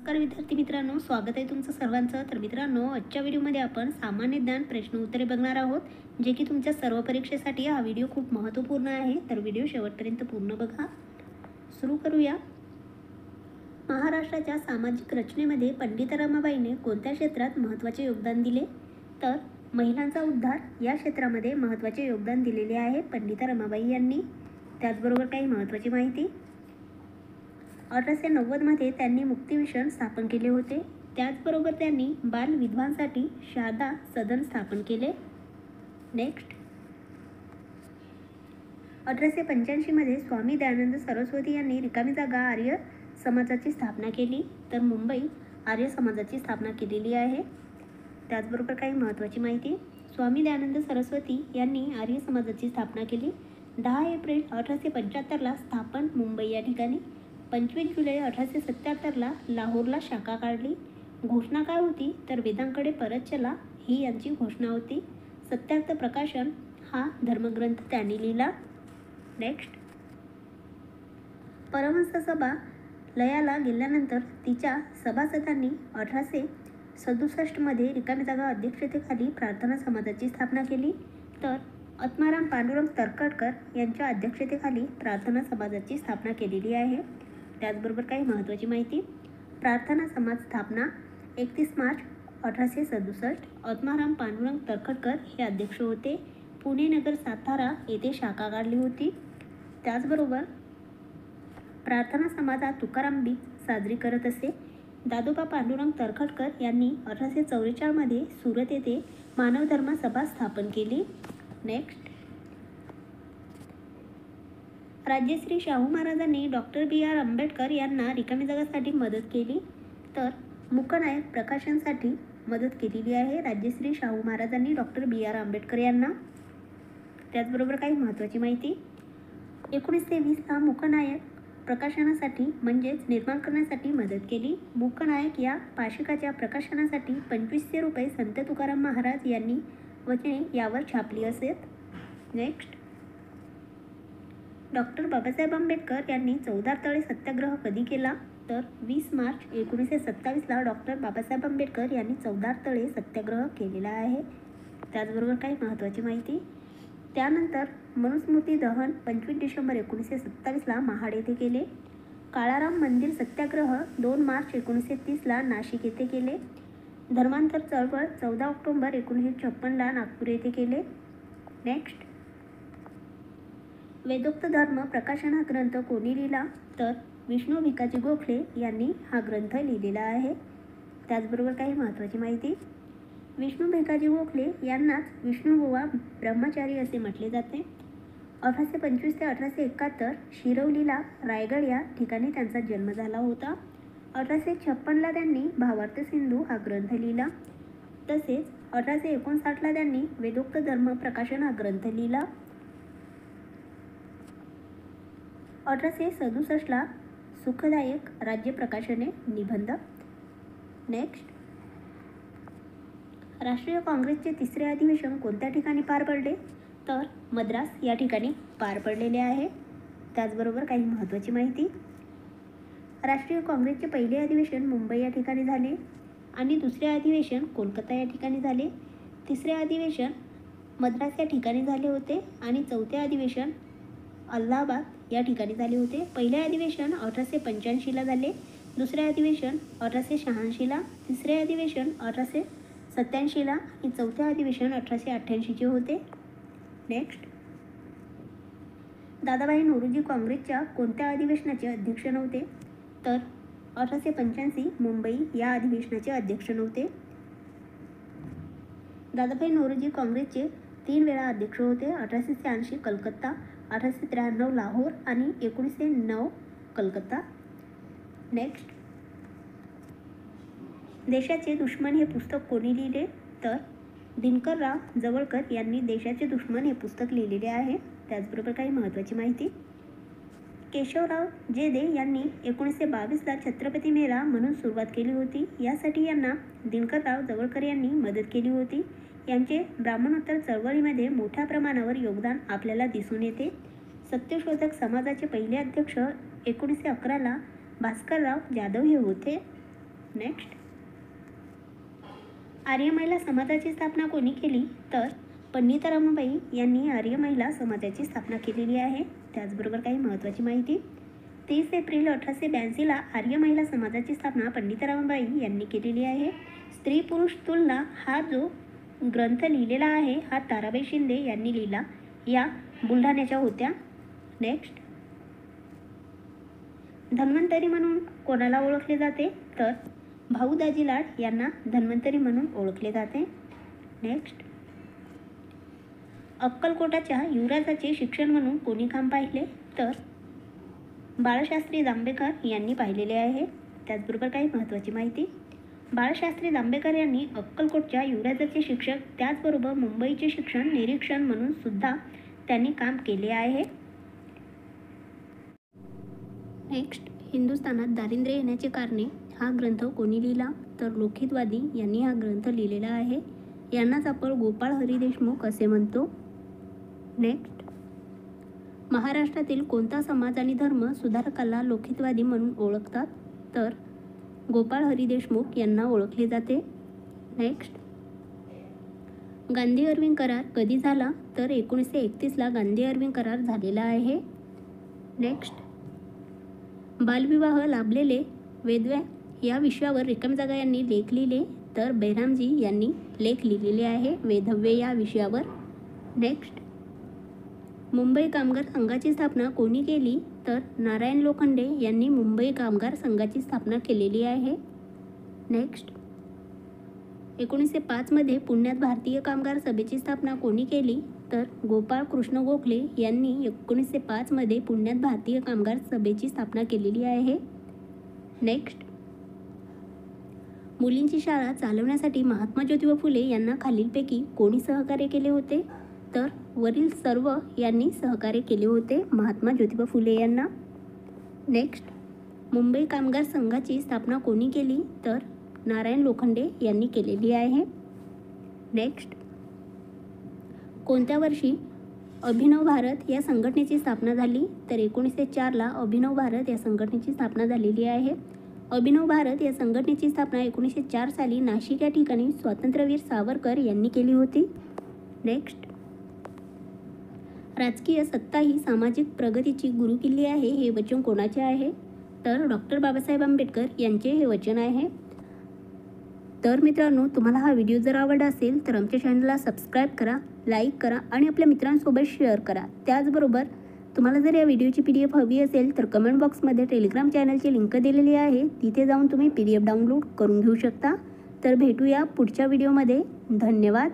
नमस्कार विद्यार्थी मित्रांनो, स्वागत आहे तुमचं सर्वांचं. तर मित्रांनो, आजच्या व्हिडिओमध्ये आपण सामान्य ज्ञान प्रश्न उत्तरे बघणार आहोत, जे की तुमच्या सर्व परीक्षेसाठी हा व्हिडिओ खूप महत्त्वपूर्ण आहे. तर व्हिडिओ शेवटपर्यंत पूर्ण बघा. सुरू करूया. महाराष्ट्राच्या सामाजिक रचनेमध्ये पंडित रमाबाईने कोणत्या क्षेत्रात महत्त्वाचे योगदान दिले? तर महिलांचा उद्धार या क्षेत्रामध्ये महत्त्वाचे योगदान दिलेले आहे पंडित रमाबाई यांनी. त्याचबरोबर काही महत्त्वाची माहिती. 1890मध्ये त्यांनी मुक्तिमिशन स्थापन केले होते. त्याचबरोबर त्यांनी बाल विधवांसाठी शारदा सदन स्थापन केले. नेक्स्ट, 1885मध्ये स्वामी दयानंद सरस्वती यांनी रिकामी जागा आर्य समाजाची स्थापना केली. तर मुंबई आर्य समाजाची स्थापना केलेली आहे. त्याचबरोबर काही महत्त्वाची माहिती. स्वामी दयानंद सरस्वती यांनी आर्य समाजाची स्थापना केली. 10 एप्रिल 1875ला स्थापन मुंबई या ठिकाणी. 25 जुलै 1877ला लाहोरला शाखा काढली. घोषणा काय होती? तर वेदांकडे परत चला ही यांची घोषणा होती. सत्यार्थ प्रकाशन हा धर्मग्रंथ त्यांनी लिहिला. नेक्स्ट, परमहंस सभा लयाला गेल्यानंतर तिच्या सभासदांनी 1867मध्ये रिकामी जागा अध्यक्षतेखाली प्रार्थना समाजाची स्थापना केली. तर आत्माराम पांडुरंग तरखडकर यांच्या अध्यक्षतेखाली प्रार्थना समाजाची स्थापना केलेली आहे. त्याचबरोबर काही महत्त्वाची माहिती. प्रार्थना समाज स्थापना 31 मार्च 1867. आत्माराम पांडुरंग तरखडकर हे अध्यक्ष होते. पुणे, नगर, सातारा येथे शाखा काढली होती. त्याचबरोबर प्रार्थना समाज हा तुकाराम बीज साजरी करत असे. दादोबा पांडुरंग तरखडकर यांनी 1844मध्ये सुरत येथे मानवधर्म सभा स्थापन केली. नेक्स्ट, राज्यश्री शाहू महाराजांनी डॉक्टर बी.आर. आंबेडकर यांना रिकामी जागासाठी मदत केली. तर मूकनायक प्रकाशनसाठी मदत केलेली आहे राज्यश्री शाहू महाराजांनी डॉक्टर बी.आर. आंबेडकर यांना. त्याचबरोबर काही महत्त्वाची माहिती. 1920ला मूकनायक प्रकाशनासाठी म्हणजेच निर्माण करण्यासाठी मदत केली. मूकनायक या पाशिकाच्या प्रकाशनासाठी 2500 रुपये संत तुकाराम महाराज यांनी वचने यावर छापली असेल. नेक्स्ट, डॉक्टर बाबासाहेब आंबेडकर यांनी चौदार तळे सत्याग्रह कधी केला? तर 20 मार्च 1927ला डॉक्टर बाबासाहेब आंबेडकर यांनी चौदार तळे सत्याग्रह केलेला आहे. त्याचबरोबर काही महत्त्वाची माहिती. त्यानंतर मनुस्मृती दहन 25 डिसेंबर 1927ला महाड येथे केले. काळाराम मंदिर सत्याग्रह 2 मार्च 1930ला नाशिक येथे केले. धर्मांतर चळवळ 14 ऑक्टोबर 1956ला नागपूर येथे केले. नेक्स्ट, वेदोक्त धर्म प्रकाशन हा ग्रंथ कोणी लिहिला? तर विष्णू भिकाजी गोखले यांनी हा ग्रंथ लिहिलेला आहे. त्याचबरोबर काही महत्त्वाची माहिती. विष्णू भिकाजी गोखले यांनाच विष्णुबुवा ब्रह्मचारी असे म्हटले जाते. 1825 ते 1871 शिरवलीला रायगड या ठिकाणी त्यांचा जन्म झाला होता. 1856ला त्यांनी भावार्थ सिंधू हा ग्रंथ लिहिला. तसेच 1859ला त्यांनी वेदोक्त धर्म प्रकाशन हा ग्रंथ लिहिला. 1867ला सुखदायक राज्य प्रकाशने निबंध. नेक्स्ट, राष्ट्रीय काँग्रेसचे तिसरे अधिवेशन कोणत्या ठिकाणी पार पडले? तर मद्रास या ठिकाणी पार पडलेले आहे. त्याचबरोबर काही महत्त्वाची माहिती. राष्ट्रीय काँग्रेसचे पहिले अधिवेशन मुंबई या ठिकाणी झाले आणि दुसरे अधिवेशन कोलकाता या ठिकाणी झाले. तिसरे अधिवेशन मद्रास या ठिकाणी झाले होते आणि चौथे अधिवेशन अलाहाबाद या ठिकाणी झाले होते. पहिले अधिवेशन 1885ला झाले, दुसरे अधिवेशन 1886ला, तिसरे अधिवेशन 1887ला आणि चौथे अधिवेशन 1888चे होते. नेक्स्ट, दादाभाई नौरोजी काँग्रेसच्या कोणत्या अधिवेशनाचे अध्यक्ष नव्हते? तर 1885 मुंबई या अधिवेशनाचे अध्यक्ष नव्हते. दादाभाई नौरोजी काँग्रेसचे 3 वेळा अध्यक्ष होते. 1880 कलकत्ता, 1893 लाहोर आणि 1909 कलकत्ता. नेक्स्ट, देशाचे दुश्मन हे पुस्तक कोणी लिहिले? तर दिनकरराव जवळकर यांनी देशाचे दुश्मन हे पुस्तक लिहिलेले आहे. त्याचबरोबर काही महत्त्वाची माहिती. केशवराव जेदे यांनी 1922ला छत्रपती मेळा म्हणून सुरुवात केली होती. यासाठी यांना दिनकरराव जवळकर यांनी मदत केली होती. यांचे ब्राह्मणोत्तर चळवळीमध्ये मोठ्या प्रमाणावर योगदान आपल्याला दिसून येते. सत्यशोधक समाजाचे पहिले अध्यक्ष 1911ला भास्करराव जाधव हे होते. नेक्स्ट, आर्य महिला समाजाची स्थापना कोणी केली? तर पंडिता रमाबाई यांनी आर्य महिला समाजाची स्थापना केलेली आहे. त्याचबरोबर काही महत्त्वाची माहिती, 30 एप्रिल 1882ला आर्य महिला समाजाची स्थापना पंडिता रमाबाई यांनी केलेली आहे. स्त्री पुरुष तुलना हा जो ग्रंथ लिहिलेला आहे हा ताराबाई शिंदे यांनी लिहिला, या बुलढाण्याच्या होत्या. नेक्स्ट, धन्वंतरी म्हणून कोणाला ओळखले जाते? तर भाऊ दाजी लाड यांना धन्वंतरी म्हणून ओळखले जाते. नेक्स्ट, अक्कलकोटाच्या युवराजाचे शिक्षण म्हणून कोणी काम पाहिले? तर बाळशास्त्री जांभेकर यांनी पाहिलेले आहे. त्याचबरोबर काही महत्त्वाची माहिती, बाळशास्त्री जांभेकर यांनी अक्कलकोटच्या युवराजाचे शिक्षक त्याचबरोबर मुंबईचे शिक्षण निरीक्षण म्हणून सुद्धा त्यांनी काम केले आहे. नेक्स्ट, हिंदुस्थानात दारिद्र्य येण्याची कारणे हा ग्रंथ कोणी लिहिला? तर लोकहितवादी यांनी हा ग्रंथ लिहिलेला आहे. यांनाच आपण गोपाळ हरी देशमुख असे म्हणतो. नेक्स्ट, महाराष्ट्रातील कोणता समाज आणि धर्म सुधारकाला लोकहितवादी म्हणून ओळखतात? तर गोपाळ हरी देशमुख यांना ओळखले जाते. नेक्स्ट, गांधी अर्विंग करार कधी झाला? तर 1931ला गांधी अर्विंग करार झालेला आहे. नेक्स्ट, बालविवाह लाभलेले वेदव्या या विषयावर रिकाम्या जागा यांनी लेख लिहिले? तर बैरामजी यांनी लेख लिहिलेले आहे वेधव्य या विषयावर. नेक्स्ट, मुंबई कामगार संघाची स्थापना कोणी केली? तर नारायण लोखंडे यांनी मुंबई कामगार संघाची स्थापना केलेली आहे. नेक्स्ट, 1905मध्ये पुण्यात भारतीय कामगार सभेची स्थापना कोणी केली? तर गोपाळ कृष्ण गोखले यांनी 1905मध्ये पुण्यात भारतीय कामगार सभेची स्थापना केलेली आहे. नेक्स्ट, मुलींची शाळा चालवण्यासाठी महात्मा ज्योतिबा फुले यांना खालीलपैकी कोणी सहकार्य केले होते? तर वरील सर्व यांनी सहकार्य केले होते महात्मा ज्योतिबा फुले यांना. नेक्स्ट, मुंबई कामगार संघाची स्थापना कोणी केली? तर नारायण लोखंडे यांनी केलेली आहे. नेक्स्ट, कोणत्या वर्षी अभिनव भारत या संघटनेची स्थापना झाली? तर 1904ला अभिनव भारत या संघटनेची स्थापना झालेली आहे. अभिनव भारत या संघटनेची स्थापना 1904 साली नाशिक या ठिकाणी स्वातंत्र्यवीर सावरकर यांनी केली होती. नेक्स्ट, राजकीय सत्ता ही सामाजिक प्रगतीची गुरुकिल्ली आहे हे वचन कोणाचे आहे? तर डॉक्टर बाबासाहेब आंबेडकर यांचे हे वचन आहे. तर मित्रांनो, तुम्हाला हा व्हिडिओ जर आवडला असेल तर आमच्या चॅनलला सबस्क्राईब करा, लाईक करा आणि आपल्या मित्रांसोबत शेअर करा. त्याचबरोबर तुम्हाला जर या व्हिडिओची PDF हवी असेल तर कमेंट बॉक्समध्ये टेलिग्राम चॅनलची लिंक दिलेली आहे, तिथे जाऊन तुम्ही PDF डाउनलोड करून घेऊ शकता. तर भेटूया पुढच्या व्हिडिओमध्ये. धन्यवाद.